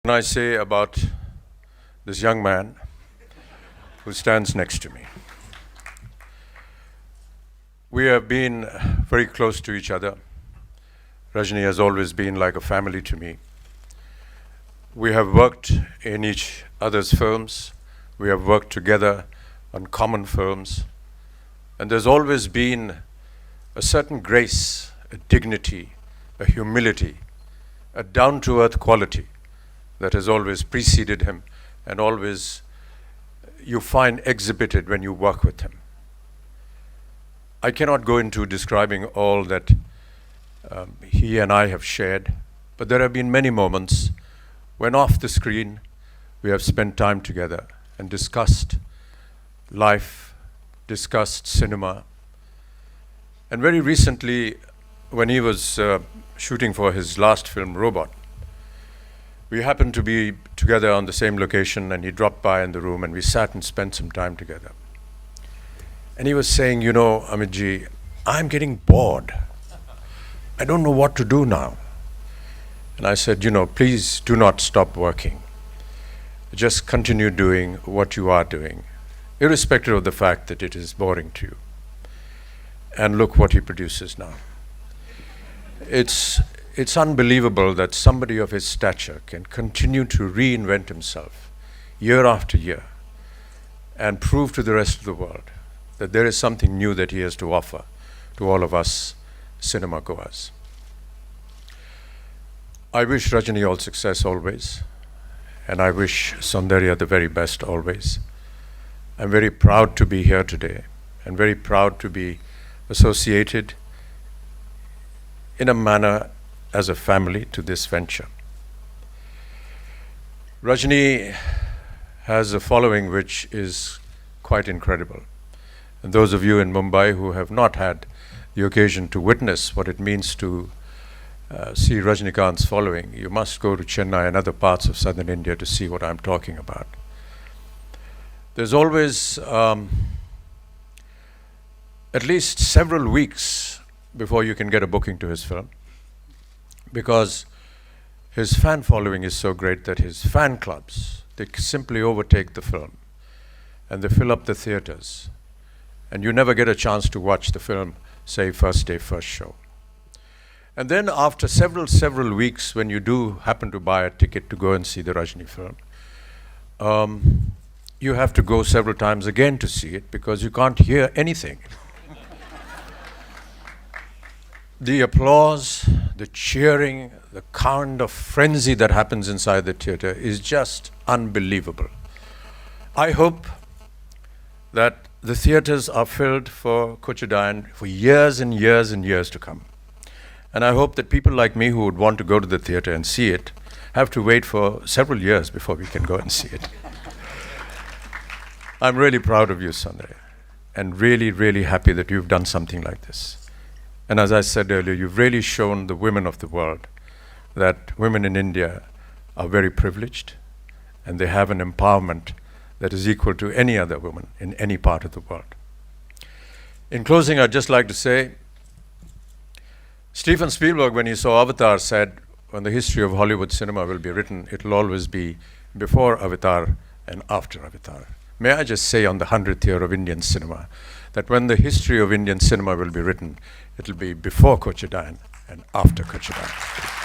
Can I say about this young man who stands next to me? We have been very close to each other. Rajini has always been like a family to me. We have worked in each other's films. We have worked together on common films. And there's always been a certain grace, a dignity, a humility, a down-to-earth quality that has always preceded him and always you find exhibited when you work with him. I cannot go into describing all that he and I have shared, but there have been many moments when off the screen we have spent time together and discussed life, discussed cinema. And very recently, when he was shooting for his last film, Robot, we happened to be together on the same location, and he dropped by in the room and we sat and spent some time together. And he was saying, you know, Amitji, I'm getting bored. I don't know what to do now. And I said, you know, please do not stop working. Just continue doing what you are doing, irrespective of the fact that it is boring to you. And look what he produces now. It's unbelievable that somebody of his stature can continue to reinvent himself year after year and prove to the rest of the world that there is something new that he has to offer to all of us cinema goers. I wish Rajini all success always, and I wish Saundarya the very best always. I'm very proud to be here today and very proud to be associated in a manner as a family to this venture. Rajini has a following which is quite incredible. And those of you in Mumbai who have not had the occasion to witness what it means to see Rajinikanth's following, you must go to Chennai and other parts of southern India to see what I'm talking about. There's always at least several weeks before you can get a booking to his film, because his fan following is so great that his fan clubs, they simply overtake the film and they fill up the theaters, and you never get a chance to watch the film, say, first day, first show. And then after several weeks, when you do happen to buy a ticket to go and see the Rajini film, you have to go several times again to see it because you can't hear anything. The applause, the cheering, the kind of frenzy that happens inside the theater is just unbelievable. I hope that the theaters are filled for Kochadayan for years and years and years to come. And I hope that people like me who would want to go to the theater and see it have to wait for several years before we can go and see it. I'm really proud of you, Saundarya, and really, really happy that you've done something like this. And as I said earlier, you've really shown the women of the world that women in India are very privileged and they have an empowerment that is equal to any other woman in any part of the world. In closing, I'd just like to say, Steven Spielberg, when he saw Avatar, said, when the history of Hollywood cinema will be written, it'll always be before Avatar and after Avatar. May I just say on the 100th year of Indian cinema, that when the history of Indian cinema will be written, it'll be before Kochadayan and after Kochadayan.